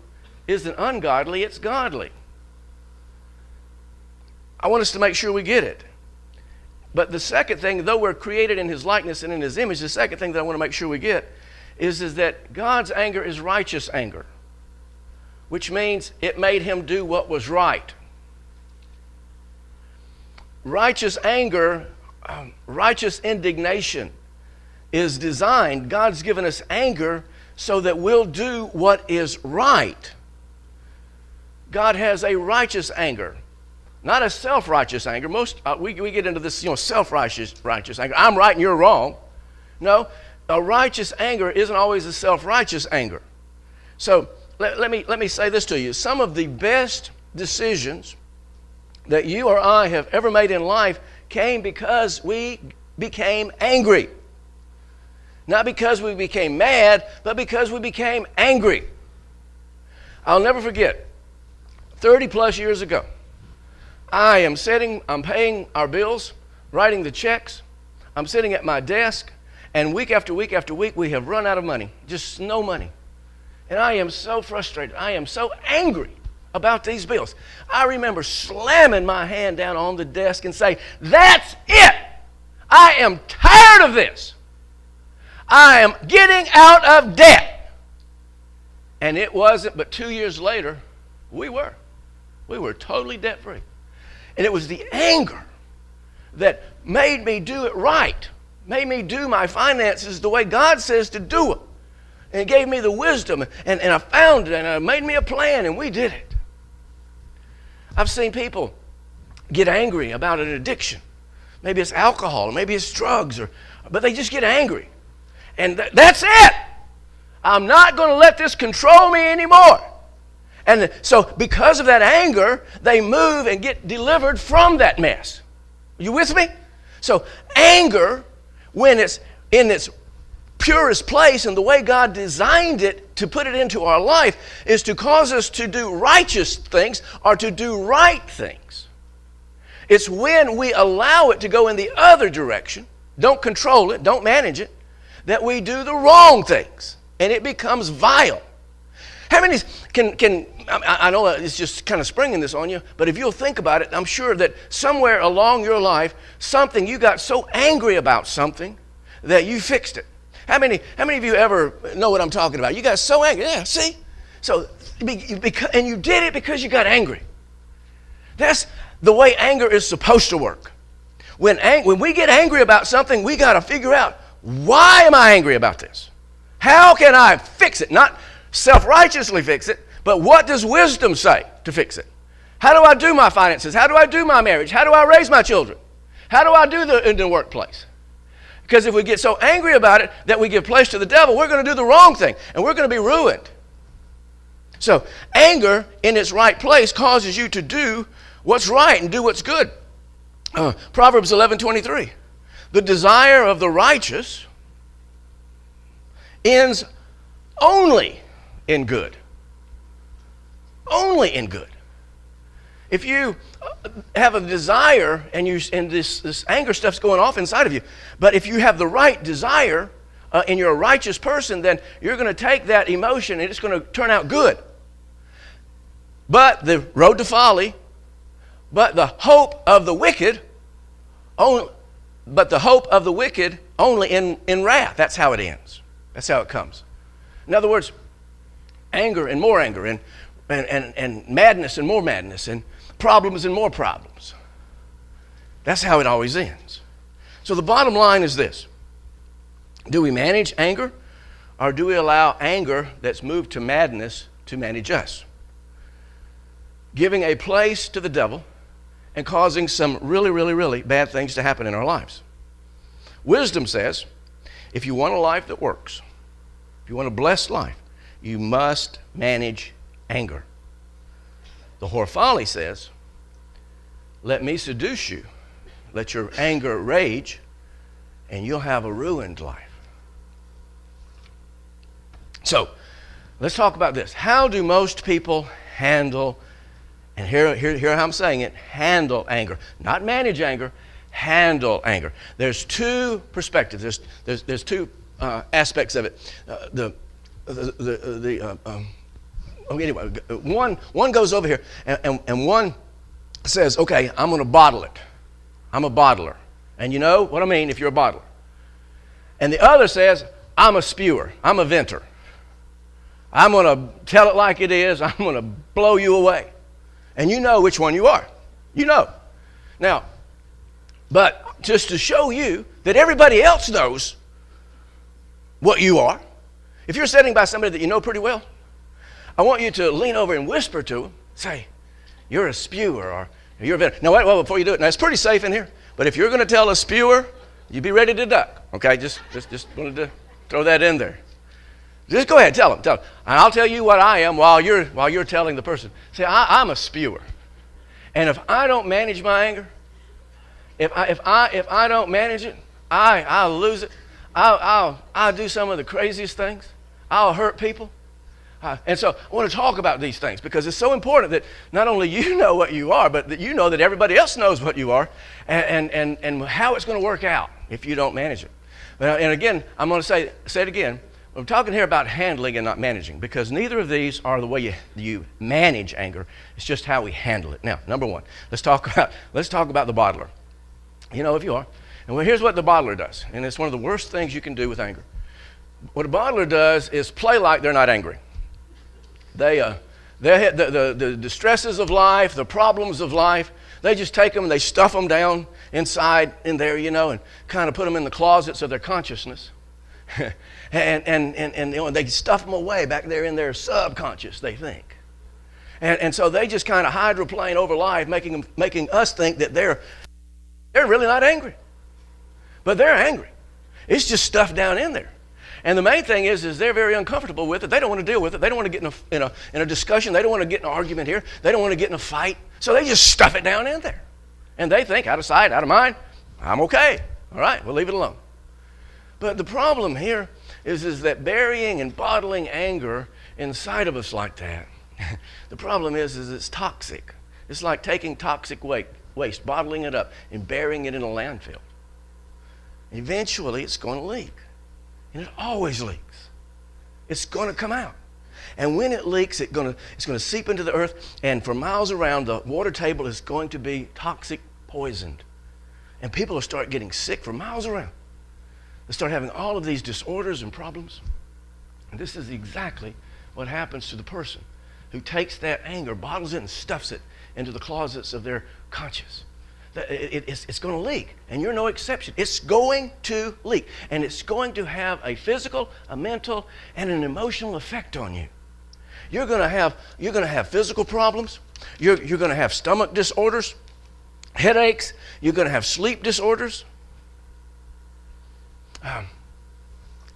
isn't ungodly, it's godly. I want us to make sure we get it. But the second thing, though we're created in his likeness and in his image, the second thing that I want to make sure we get is that God's anger is righteous anger, which means it made him do what was right. Righteous anger, righteous indignation is designed. God's given us anger so that we'll do what is right. God has a righteous anger, not a self-righteous anger. We get into this, self-righteous anger. I'm right and you're wrong. No, a righteous anger isn't always a self-righteous anger. So let me say this to you. Some of the best decisions that you or I have ever made in life came because we became angry. Not because we became mad, but because we became angry. I'll never forget, 30 plus years ago, I'm paying our bills, writing the checks. I'm sitting at my desk, and week after week after week, we have run out of money, just no money. And I am so frustrated. I am so angry about these bills. I remember slamming my hand down on the desk and saying, that's it. I am tired of this. I am getting out of debt. And it wasn't but 2 years later, we were totally debt-free. And it was the anger that made me do it right, made me do my finances the way God says to do them. And it gave me the wisdom, and I found it, and it made me a plan, and we did it. I've seen people get angry about an addiction. Maybe it's alcohol, or maybe it's drugs, but they just get angry. And that's it. I'm not going to let this control me anymore. And so because of that anger, they move and get delivered from that mess. Are you with me? So anger, when it's in its purest place and the way God designed it to put it into our life is to cause us to do righteous things or to do right things. It's when we allow it to go in the other direction, don't control it, don't manage it, that we do the wrong things and it becomes vile. How many I know it's just kind of springing this on you, but if you'll think about it, I'm sure that somewhere along your life, you got so angry about something that you fixed it. How many of you ever know what I'm talking about? You got so angry. Yeah, see? So, and you did it because you got angry. That's the way anger is supposed to work. When we get angry about something, we got to figure out, why am I angry about this? How can I fix it? Not self-righteously fix it, but what does wisdom say to fix it? How do I do my finances? How do I do my marriage? How do I raise my children? How do I do in the workplace? Because if we get so angry about it that we give place to the devil, we're going to do the wrong thing, and we're going to be ruined. So anger in its right place causes you to do what's right and do what's good. Proverbs 11:23. The desire of the righteous ends only in good. Only in good. If you have a desire and this anger stuff's going off inside of you, but if you have the right desire and you're a righteous person, then you're going to take that emotion and it's going to turn out good. But the road to folly, but the hope of the wicked only in wrath. That's how it ends. That's how it comes. In other words, anger and more anger and madness and more madness and problems and more problems. That's how it always ends. So the bottom line is this. Do we manage anger, or do we allow anger that's moved to madness to manage us? Giving a place to the devil and causing some really, really, really bad things to happen in our lives. Wisdom says, if you want a life that works, if you want a blessed life, you must manage anger. The whore folly says, let me seduce you, let your anger rage, and you'll have a ruined life. So, let's talk about this. How do most people handle, and here how I'm saying it, handle anger. Not manage anger, handle anger. There's two perspectives. There's two aspects of it. Anyway, one goes over here, and one says, okay, I'm going to bottle it. I'm a bottler. And you know what I mean if you're a bottler. And the other says, I'm a spewer. I'm a venter. I'm going to tell it like it is. I'm going to blow you away. And you know which one you are. You know. Now, but just to show you that everybody else knows what you are, if you're sitting by somebody that you know pretty well, I want you to lean over and whisper to them, say, you're a spewer or you're a venter. Now, wait, well, before you do it, now it's pretty safe in here, but if you're going to tell a spewer, you be ready to duck, okay? Just wanted to throw that in there. Just go ahead, tell them. And I'll tell you what I am while you're telling the person. Say, I'm a spewer. And if I don't manage my anger, if I don't manage it, I'll lose it. I'll do some of the craziest things. I'll hurt people. And so I want to talk about these things because it's so important that not only you know what you are, but that you know that everybody else knows what you are and how it's going to work out if you don't manage it. And again, I'm going to say it again. I'm talking here about handling and not managing because neither of these are the way you manage anger. It's just how we handle it. Now, number one, let's talk about the bottler. You know if you are. And well, here's what the bottler does, and it's one of the worst things you can do with anger. What a bottler does is play like they're not angry. They hit the distresses of life, the problems of life. They just take them and they stuff them down inside in there, you know, and kind of put them in the closets of their consciousness. and you know, they stuff them away back there in their subconscious, they think. And so they just kind of hydroplane over life, making us think that they're really not angry. But they're angry. It's just stuff down in there. And the main thing is they're very uncomfortable with it. They don't want to deal with it. They don't want to get in a discussion. They don't want to get in an argument here. They don't want to get in a fight. So they just stuff it down in there. And they think, out of sight, out of mind, I'm okay. All right, we'll leave it alone. But the problem here is that burying and bottling anger inside of us like that, the problem is it's toxic. It's like taking toxic waste, bottling it up, and burying it in a landfill. Eventually, it's going to leak. And it always leaks. It's going to come out. And when it leaks, it's going to seep into the earth, and for miles around, the water table is going to be toxic poisoned. And people will start getting sick for miles around. They start having all of these disorders and problems. And this is exactly what happens to the person who takes that anger, bottles it, and stuffs it into the closets of their conscience. It's going to leak, and you're no exception. It's going to leak, and it's going to have a physical, a mental, and an emotional effect on you. You're going to have physical problems. You're going to have stomach disorders, headaches. You're going to have sleep disorders.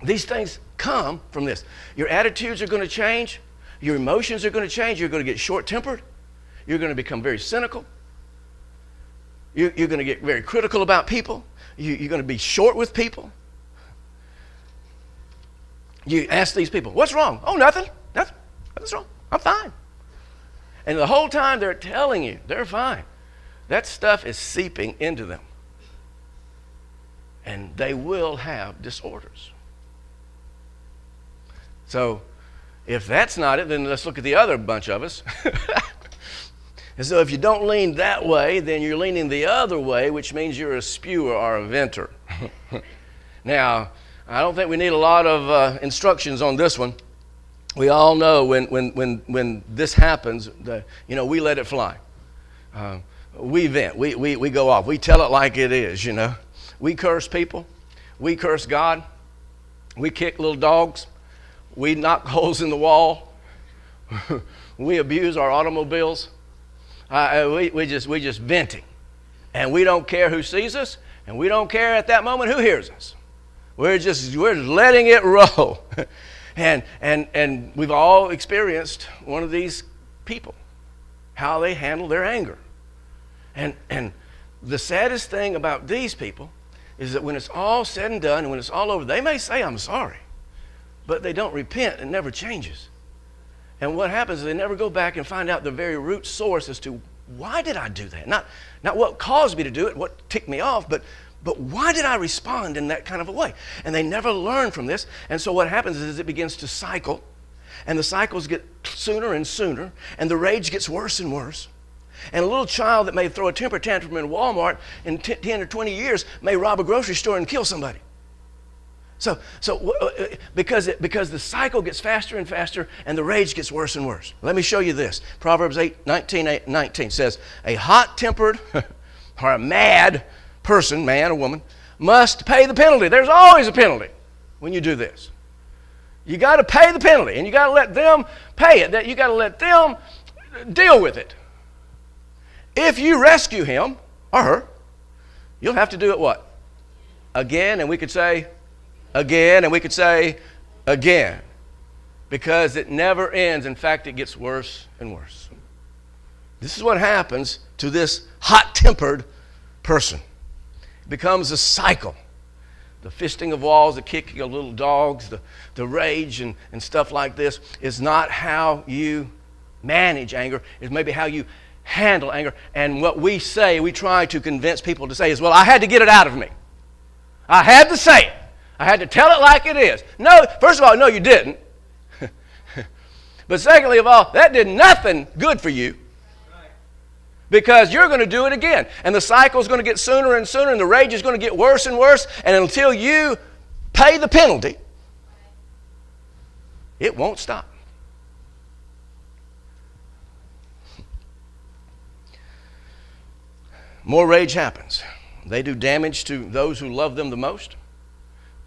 These things come from this. Your attitudes are going to change. Your emotions are going to change. You're going to get short-tempered. You're going to become very cynical. You're going to get very critical about people. You're going to be short with people. You ask these people, what's wrong? Oh, nothing. Nothing's wrong. I'm fine. And the whole time they're telling you they're fine. That stuff is seeping into them. And they will have disorders. So if that's not it, then let's look at the other bunch of us. And so if you don't lean that way, then you're leaning the other way, which means you're a spewer or a venter. Now, I don't think we need a lot of instructions on this one. We all know when this happens, we let it fly. We vent. We go off. We tell it like it is, We curse people. We curse God. We kick little dogs. We knock holes in the wall. We abuse our automobiles. We just venting. And we don't care who sees us, and we don't care at that moment who hears us. We're just letting it roll. And we've all experienced one of these people, how they handle their anger. And the saddest thing about these people is that when it's all said and done and when it's all over, they may say, I'm sorry, but they don't repent. It never changes. And what happens is they never go back and find out the very root source as to why did I do that? Not what caused me to do it, what ticked me off, but why did I respond in that kind of a way? And they never learn from this. And so what happens is it begins to cycle, and the cycles get sooner and sooner, and the rage gets worse and worse. And a little child that may throw a temper tantrum in Walmart in 10 or 20 years may rob a grocery store and kill somebody. So because the cycle gets faster and faster and the rage gets worse and worse. Let me show you this. Proverbs 8:19 says, a hot-tempered or a mad person, man or woman, must pay the penalty. There's always a penalty when you do this. You got to pay the penalty, and you got to let them pay it. You got to let them deal with it. If you rescue him or her, you'll have to do it what? Again, and we could say again, and we could say again, because it never ends. In fact, it gets worse and worse. This is what happens to this hot-tempered person. It becomes a cycle. The fisting of walls, the kicking of little dogs, the rage and stuff like this is not how you manage anger. It's maybe how you handle anger. And what we try to convince people to say is, well, I had to get it out of me. I had to say it. I had to tell it like it is. No, first of all, no, you didn't. But secondly of all, that did nothing good for you. Because you're going to do it again. And the cycle is going to get sooner and sooner, and the rage is going to get worse and worse. And until you pay the penalty, it won't stop. More rage happens. They do damage to those who love them the most.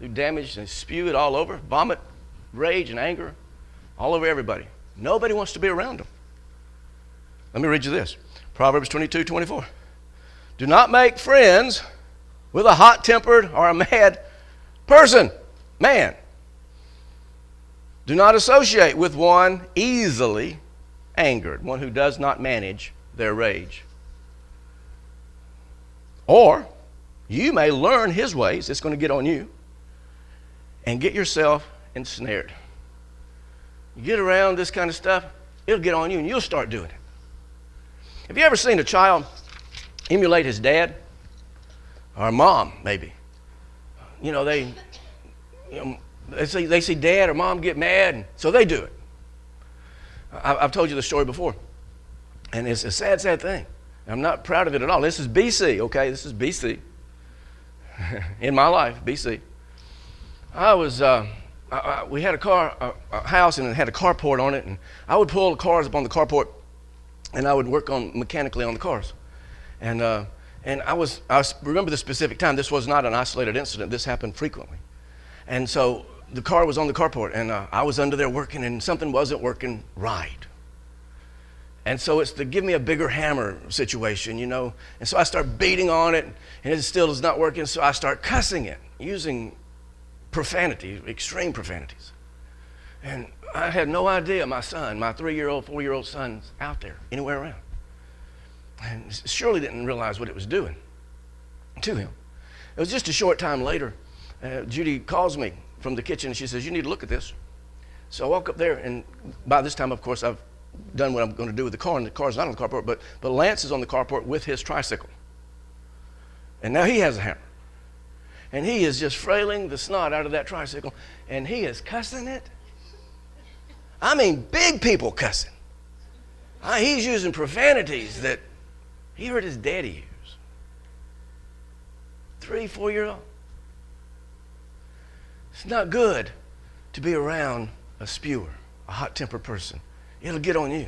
Do damage and spew it all over. Vomit, rage, and anger all over everybody. Nobody wants to be around them. Let me read you this. Proverbs 22:24. Do not make friends with a hot-tempered or a mad person, man. Do not associate with one easily angered, one who does not manage their rage. Or you may learn his ways, it's going to get on you, and get yourself ensnared. You get around this kind of stuff, it'll get on you and you'll start doing it. Have you ever seen a child emulate his dad or mom, maybe? They see dad or mom get mad, and so they do it. I've told you the story before, and it's a sad, sad thing. I'm not proud of it at all. This is BC, okay? This is BC. In my life, BC. We had a house, and it had a carport on it, and I would pull the cars up on the carport, and I would work mechanically on the cars. And I remember the specific time. This was not an isolated incident. This happened frequently. And so the car was on the carport, and I was under there working, and something wasn't working right. And so it's the give me a bigger hammer situation, And so I start beating on it, and it still is not working, so I start cussing it, using profanity, extreme profanities. And I had no idea my son, my 3-year-old, 4-year-old son's out there, anywhere around. And surely didn't realize what it was doing to him. It was just a short time later, Judy calls me from the kitchen, and she says, you need to look at this. So I walk up there, and by this time, of course, I've done what I'm going to do with the car, and the car's not on the carport, but Lance is on the carport with his tricycle. And now he has a hammer. And he is just frailing the snot out of that tricycle, and he is cussing it. I mean, big people cussing. He's using profanities that he heard his daddy use. 3, 4-year-old. It's not good to be around a spewer, a hot-tempered person. It'll get on you.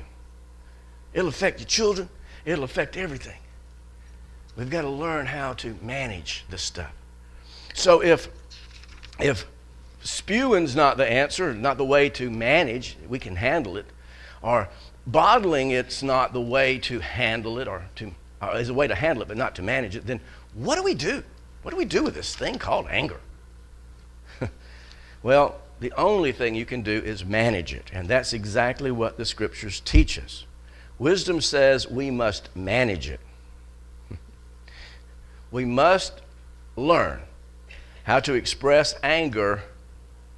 It'll affect your children. It'll affect everything. We've got to learn how to manage this stuff. So if spewing's not the answer, not the way to manage, we can handle it, or bottling it's not the way to handle it, or is a way to handle it but not to manage it, then what do we do? What do we do with this thing called anger? Well, the only thing you can do is manage it, and that's exactly what the scriptures teach us. Wisdom says we must manage it. We must learn how to express anger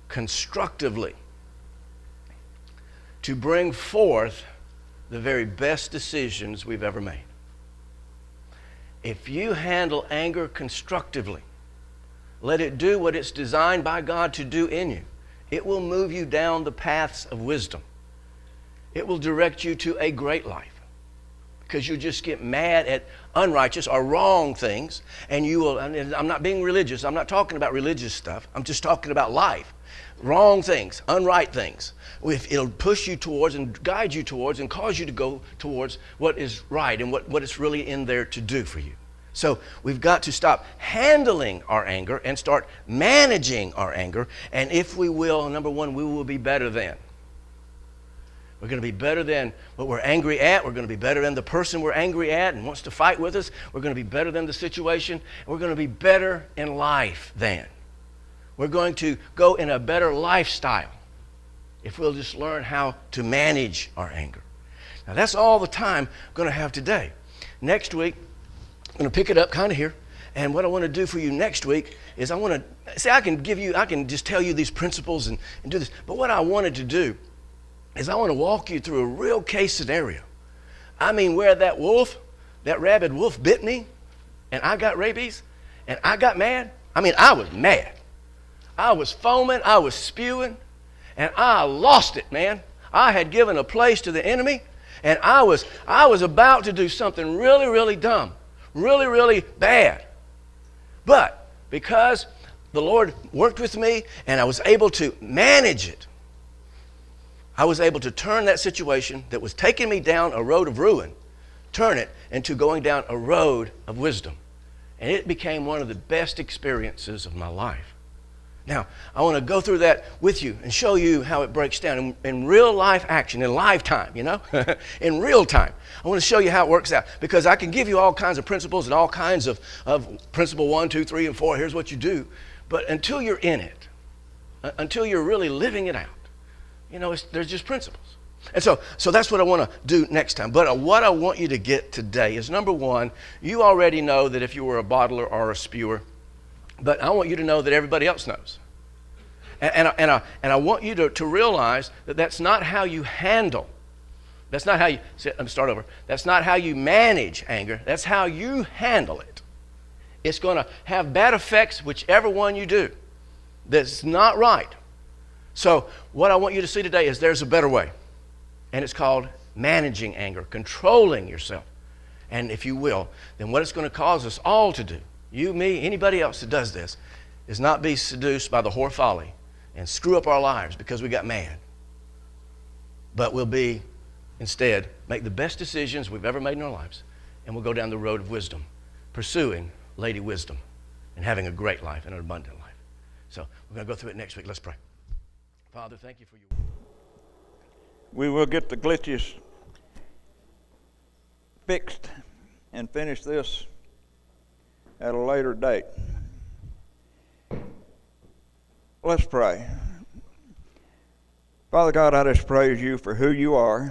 constructively to bring forth the very best decisions we've ever made. If you handle anger constructively, let it do what it's designed by God to do in you. It will move you down the paths of wisdom. It will direct you to a great life, because you just get mad at unrighteous or wrong things, and you will, and I'm not being religious, I'm not talking about religious stuff, I'm just talking about life. Wrong things, unright things. It'll push you towards and guide you towards and cause you to go towards what is right and what is really in there to do for you. So we've got to stop handling our anger and start managing our anger. And if we will, number one, we will be better than. We're going to be better than what we're angry at. We're going to be better than the person we're angry at and wants to fight with us. We're going to be better than the situation. We're going to be better in life than. We're going to go in a better lifestyle if we'll just learn how to manage our anger. Now that's all the time I'm going to have today. Next week, I'm going to pick it up kind of here. And what I want to do for you next week is I want to, say I can just tell you these principles and do this. But what I wanted to do is I want to walk you through a real case scenario. I mean, where that rabid wolf bit me, and I got rabies, and I got mad. I mean, I was mad. I was foaming, I was spewing, and I lost it, man. I had given a place to the enemy, and I was about to do something really, really dumb, really, really bad. But because the Lord worked with me and I was able to manage it, I was able to turn that situation that was taking me down a road of ruin, turn it into going down a road of wisdom. And it became one of the best experiences of my life. Now, I want to go through that with you and show you how it breaks down in real life action, in lifetime, in real time. I want to show you how it works out, because I can give you all kinds of principles and all kinds of principle 1, 2, 3, and 4, here's what you do. But until you're in it, until you're really living it out, there's just principles. And so that's what I want to do next time. But what I want you to get today is, number one, you already know that if you were a bottler or a spewer, but I want you to know that everybody else knows. And I want you to realize that that's not how you handle. That's not how you, let me start over. That's not how you manage anger. That's how you handle it. It's going to have bad effects whichever one you do. That's not right. So what I want you to see today is there's a better way. And it's called managing anger, controlling yourself. And if you will, then what it's going to cause us all to do, you, me, anybody else that does this, is not be seduced by the whore folly and screw up our lives because we got mad. But we'll be, instead, make the best decisions we've ever made in our lives, and we'll go down the road of wisdom, pursuing Lady Wisdom and having a great life and an abundant life. So we're going to go through it next week. Let's pray. Father, thank you for your word. We will get the glitches fixed and finish this at a later date. Let's pray. Father God, I just praise you for who you are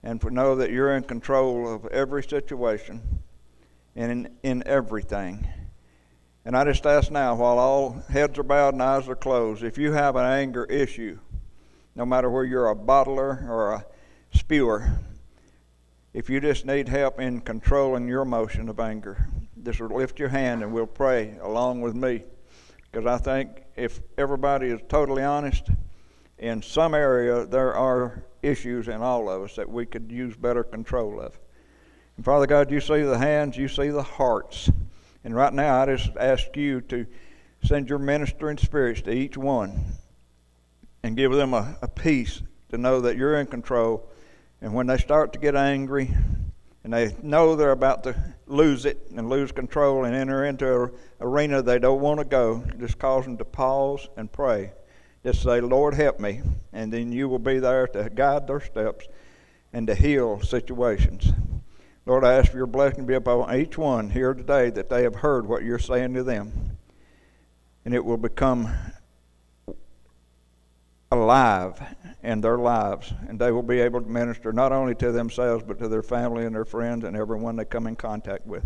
and for know that you're in control of every situation and in everything. And I just ask now, while all heads are bowed and eyes are closed, if you have an anger issue, no matter whether you're a bottler or a spewer, if you just need help in controlling your emotion of anger, just lift your hand and we'll pray along with me. Because I think if everybody is totally honest, in some area there are issues in all of us that we could use better control of. And Father God, you see the hands, you see the hearts. And right now I just ask you to send your ministering spirits to each one and give them a peace to know that you're in control. And when they start to get angry and they know they're about to lose it and lose control and enter into an arena they don't want to go, just cause them to pause and pray. Just say, Lord, help me. And then you will be there to guide their steps and to heal situations. Lord, I ask for your blessing to be upon each one here today, that they have heard what you're saying to them. And it will become alive in their lives. And they will be able to minister not only to themselves, but to their family and their friends and everyone they come in contact with.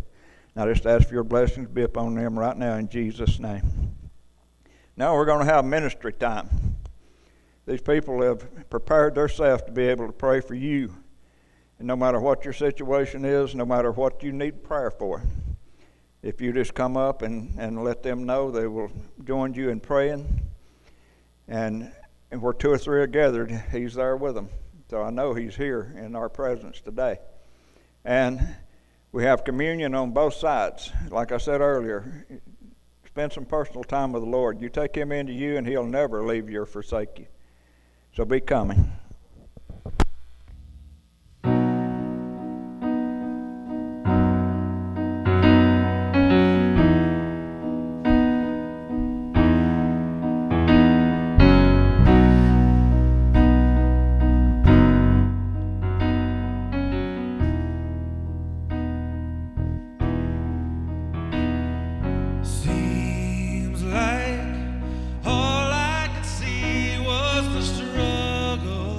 And I just ask for your blessings to be upon them right now in Jesus' name. Now we're going to have ministry time. These people have prepared themselves to be able to pray for you. And no matter what your situation is, no matter what you need prayer for, if you just come up and let them know, they will join you in praying. And where two or three are gathered, he's there with them. So I know he's here in our presence today. And we have communion on both sides. Like I said earlier, spend some personal time with the Lord. You take him into you and he'll never leave you or forsake you. So be coming. Seems like all I could see was the struggle.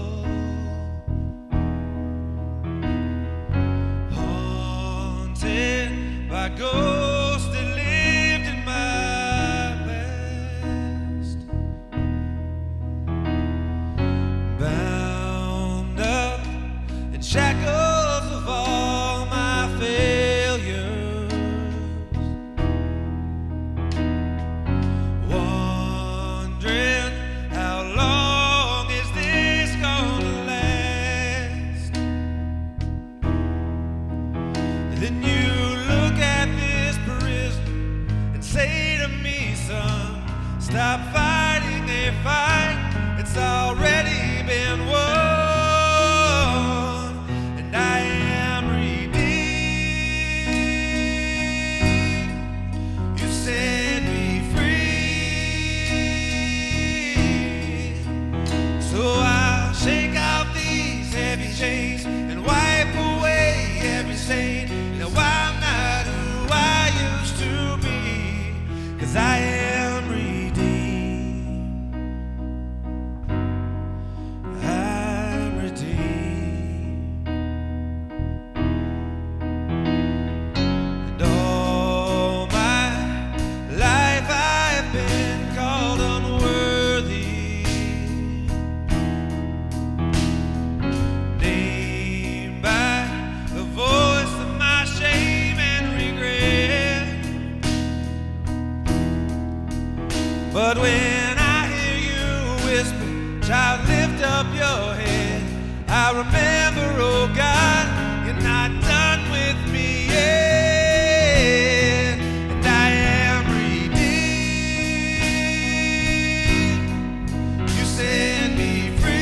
lift up your head. I remember, oh God, you're not done with me yet. And I am redeemed. You set me free.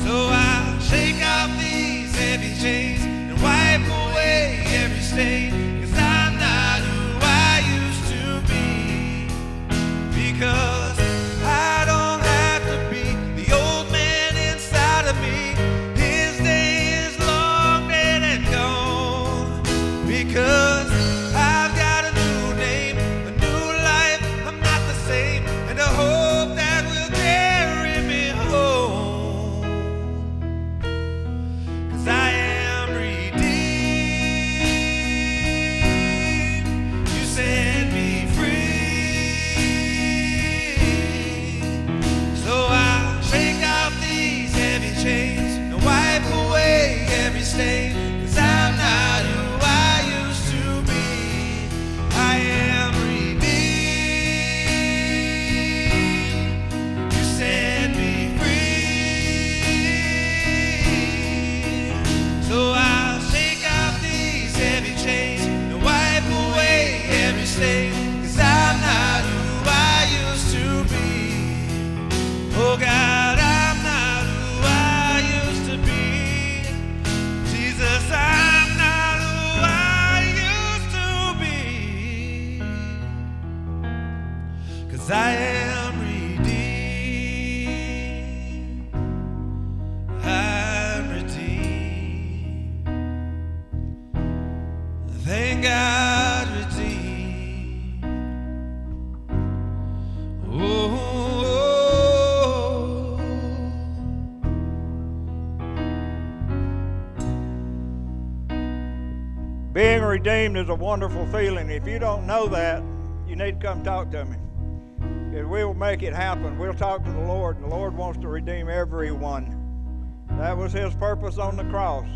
So I'll shake off these heavy chains and wipe away every stain. 'Cause I'm not who I used to be. Because I don't have to be the old man inside of me. His day is long dead and gone. Because I've got a new name, a new life, I'm not the same, and a hope that will carry me home. 'Cause I am redeemed. You set me free. So I'll shake off these heavy chains and wipe away every stain. 'Cause I'm not who I used to be. I am redeemed. You set me free. So I'll shake off these heavy chains and wipe away every stain. 'Cause I'm not who I used to be. Oh God, I'm not who I used to be. Jesus, I'm not who I used to be. 'Cause I am redeemed. I'm redeemed. Thank God, redeemed. Oh. Being redeemed is a wonderful feeling. If you don't know that, you need to come talk to me. Because we will make it happen. We'll talk to the Lord, and the Lord wants to redeem everyone. That was His purpose on the cross,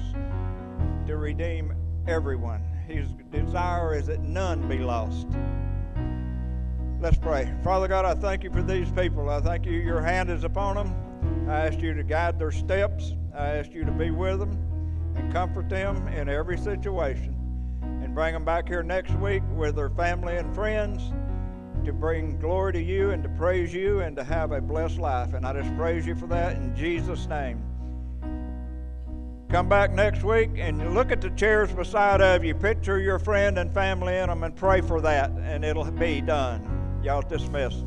to redeem everyone. His desire is that none be lost. Let's pray. Father God, I thank you for these people. I thank you, your hand is upon them. I ask you to guide their steps. I ask you to be with them and comfort them in every situation. And bring them back here next week with their family and friends to bring glory to you and to praise you and to have a blessed life. And I just praise you for that in Jesus' name. Come back next week and look at the chairs beside of you. Picture your friend and family in them and pray for that, and it'll be done. Y'all dismissed.